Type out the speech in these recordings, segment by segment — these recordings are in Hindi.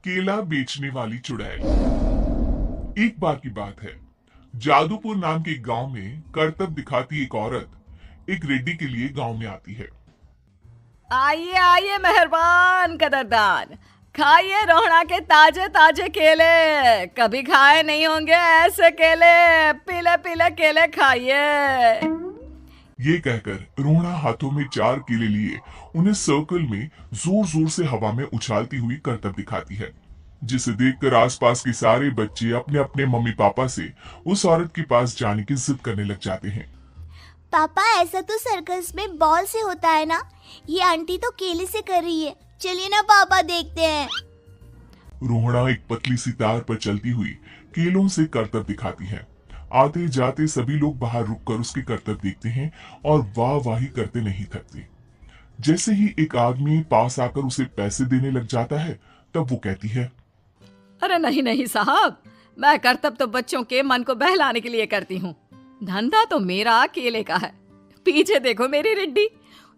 केला बेचने वाली चुड़ैल। एक बार की बात है, जादूपुर नाम के एक गांव में करतब दिखाती एक औरत एक रेड्डी के लिए गांव में आती है। आइए आइए मेहरबान कदरदान, खाइए रोहड़ा के ताजे ताजे केले। कभी खाए नहीं होंगे ऐसे केले। पीले पीले केले खाइए। ये कहकर रोहना हाथों में 4 केले लिए उन्हें सर्कल में जोर जोर से हवा में उछालती हुई करतब दिखाती है, जिसे देखकर आसपास के सारे बच्चे अपने अपने मम्मी पापा से उस औरत के पास जाने की जिद करने लग जाते हैं। पापा, ऐसा तो सर्कस में बॉल से होता है ना? ये आंटी तो केले से कर रही है। चलिए ना पापा, देखते हैं। रोहना एक पतली सी तार पर चलती हुई केलों से करतब दिखाती है। आते जाते सभी लोग बाहर रुककर उसके करतब देखते हैं और वाह वाही करते नहीं थकते। जैसे ही एक आदमी पास आकर उसे पैसे देने लग जाता है, तब वो कहती है, अरे नहीं नहीं साहब, मैं करतब तो बच्चों के मन को बहलाने के लिए करती हूँ। धंधा तो मेरा केले का है। पीछे देखो मेरी रिड्डी,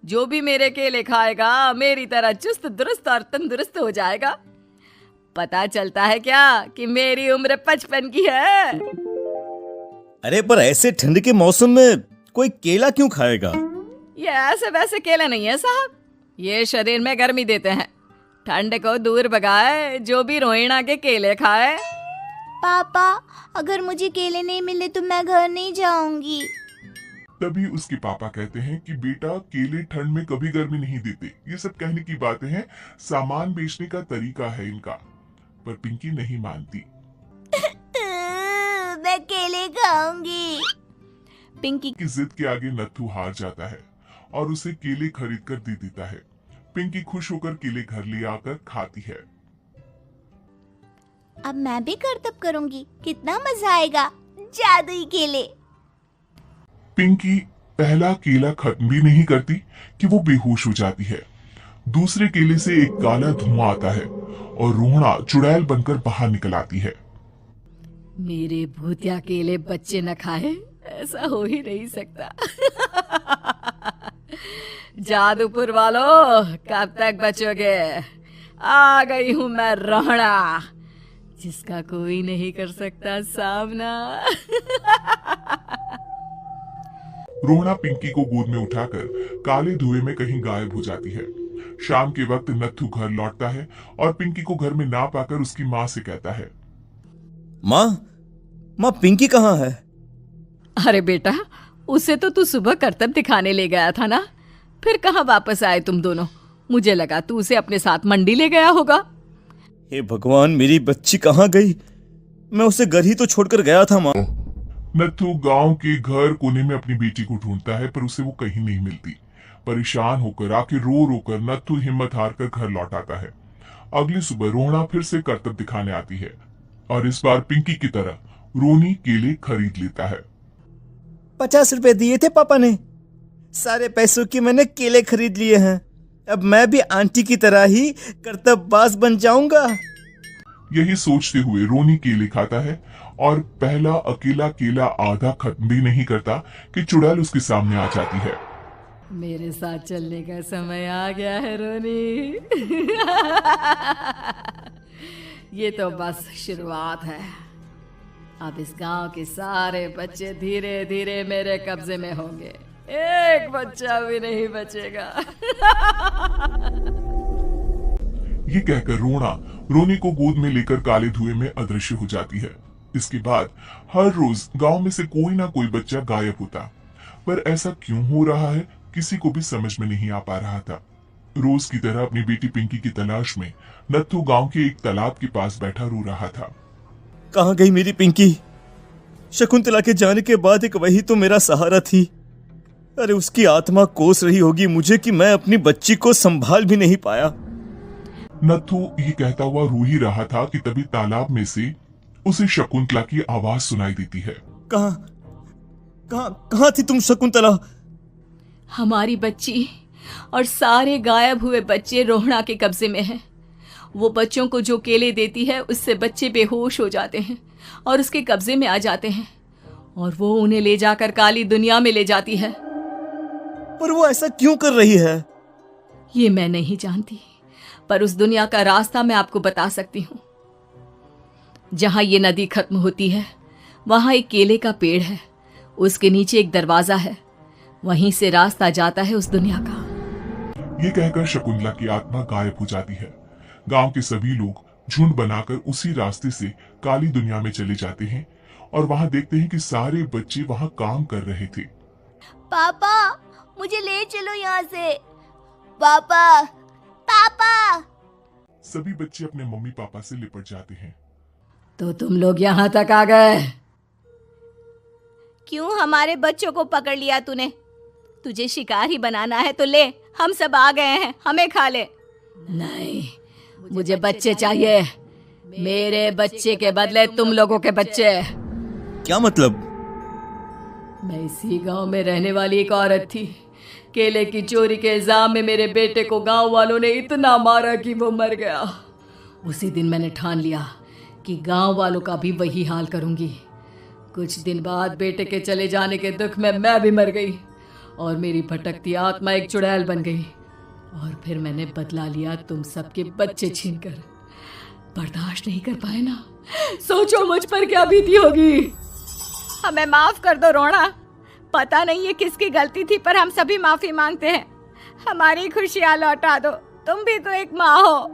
जो भी मेरे केले खाएगा मेरी तरह चुस्त दुरुस्त और तंदुरुस्त हो जाएगा। पता चलता है क्या कि मेरी उम्र 55 की है। अरे पर ऐसे ठंड के मौसम में कोई केला क्यों खाएगा? ये ऐसे वैसे केले नहीं है साहब, ये शरीर में गर्मी देते हैं। ठंड को दूर भगाए जो भी रोहिणा के केले खाए। पापा, अगर मुझे केले नहीं मिले तो मैं घर नहीं जाऊंगी। तभी उसके पापा कहते हैं कि बेटा, केले ठंड में कभी गर्मी नहीं देते। ये सब कहने की बातें हैं, सामान बेचने का तरीका है इनका। पर पिंकी नहीं मानती। मैं केले खाऊंगी। पिंकी की जिद के आगे नत्थू हार जाता है और उसे केले खरीद कर दे देता है। पिंकी खुश होकर केले घर ले आकर खाती है। अब मैं भी करतब करूंगी, कितना मजा आएगा। जादुई केले। पिंकी पहला केला खत्म भी नहीं करती कि वो बेहोश हो जाती है। दूसरे केले से एक काला धुआं आता है और रोहना चुड़ैल बनकर बाहर निकल आती है। मेरे भूतिया केले बच्चे न खाए, ऐसा हो ही नहीं सकता। जादूपुर वालों, कब तक बचोगे? आ गई हूं मैं रोहना, जिसका कोई नहीं कर सकता सामना। रोहना पिंकी को गोद में उठाकर काले धुएं में कहीं गायब हो जाती है। शाम के वक्त नत्थू घर लौटता है और पिंकी को घर में ना पाकर उसकी माँ से कहता है, माँ पिंकी कहाँ है? अरे बेटा, उसे तो तू सुबह करतब दिखाने ले गया था ना, फिर कहाँ वापस आए तुम दोनों? मुझे लगा तू उसे अपने साथ मंडी ले गया होगा। हे भगवान, मेरी बच्ची कहाँ गई? मैं उसे घर ही तो छोड़कर गया था माँ। नत्थू गांव के घर कोने में अपनी बेटी को ढूंढता है, पर उसे वो कहीं नहीं मिलती। परेशान होकर आखिर रो रो कर नत्थू हिम्मत हार कर घर लौट आता है। अगली सुबह रोहना फिर से करतब दिखाने आती है और इस बार पिंकी की तरह रोनी केले खरीद लेता है। 50 रुपए दिए थे पापा ने, सारे पैसों की मैंने केले खरीद लिए हैं। अब मैं भी आंटी की तरह ही करतबबाज बन जाऊंगा। यही सोचते हुए रोनी केले खाता है और पहला अकेला केला आधा खत्म भी नहीं करता कि चुड़ैल उसके सामने आ जाती है। मेरे साथ चलने का समय आ गया है रोनी। ये तो बस शुरुआत है। अब इस गांव के सारे बच्चे धीरे धीरे मेरे कब्जे में होंगे, एक बच्चा भी नहीं बचेगा। ये कहकर रोनी को गोद में लेकर काले धुएं में अदृश्य हो जाती है। इसके बाद हर रोज गांव में से कोई ना कोई बच्चा गायब होता, पर ऐसा क्यों हो रहा है किसी को भी समझ में नहीं आ पा रहा था। रोज की तरह अपनी बेटी पिंकी की तलाश में नत्थू गांव के एक तालाब के पास बैठा रो रहा था। कहाँ गई मेरी पिंकी? शकुंतला के जाने के बाद एक वही तो मेरा सहारा थी। अरे उसकी आत्मा कोस रही होगी मुझे कि मैं अपनी बच्ची को संभाल भी नहीं पाया। नत्थू ये कहता हुआ रो ही रहा था कि तभी तालाब में से उसे शकुंतला की आवाज सुनाई देती है। कहाँ थी तुम शकुंतला? हमारी बच्ची और सारे गायब हुए बच्चे रोहड़ा के कब्जे में हैं। वो बच्चों को जो केले देती है उससे बच्चे बेहोश हो जाते हैं और उसके कब्जे में आ जाते हैं और वो उन्हें ले जाकर काली दुनिया में ले जाती है। पर वो ऐसा क्यों कर रही है? ये मैं नहीं जानती, पर उस दुनिया का रास्ता मैं आपको बता सकती हूँ। जहां ये नदी खत्म होती है वहां एक केले का पेड़ है, उसके नीचे एक दरवाजा है, वहीं से रास्ता जाता है उस दुनिया का। ये कहकर शकुंतला की आत्मा गायब हो जाती है। गांव के सभी लोग झुंड बनाकर उसी रास्ते से काली दुनिया में चले जाते हैं और वहां देखते हैं कि सारे बच्चे वहां काम कर रहे थे। पापा मुझे ले चलो यहाँ से। पापा पापा। सभी बच्चे अपने मम्मी पापा से लिपट जाते हैं। तो तुम लोग यहाँ तक आ गए? क्यों हमारे बच्चों को पकड़ लिया तूने? तुझे शिकार ही बनाना है तो ले, हम सब आ गए हैं, हमें खा ले। नहीं, मुझे बच्चे चाहिए। मेरे बच्चे के बदले तुम लोगों के बच्चे। क्या मतलब? मैं इसी गांव में रहने वाली एक औरत थी। केले की चोरी के इल्जाम में मेरे बेटे को गांव वालों ने इतना मारा कि वो मर गया। उसी दिन मैंने ठान लिया कि गांव वालों का भी वही हाल करूंगी। कुछ दिन बाद बेटे के चले जाने के दुख में मैं भी मर गई और मेरी भटकती आत्मा एक चुड़ैल बन गई। और फिर मैंने बदला लिया तुम सबके बच्चे छीनकर। बर्दाश्त नहीं कर पाए ना? सोचो मुझ पर क्या बीती होगी। हमें माफ कर दो रोना। पता नहीं ये किसकी गलती थी, पर हम सभी माफी मांगते हैं। हमारी खुशियां लौटा दो, तुम भी तो एक माँ हो।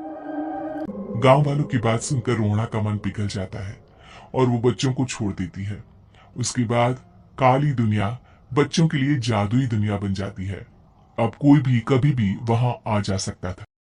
गांव वालों की बात सुनकर रोहना का मन पिघल जाता है और वो बच्चों को छोड़ देती है। उसके बाद काली दुनिया बच्चों के लिए जादुई दुनिया बन जाती है। अब कोई भी कभी भी वहां आ जा सकता था।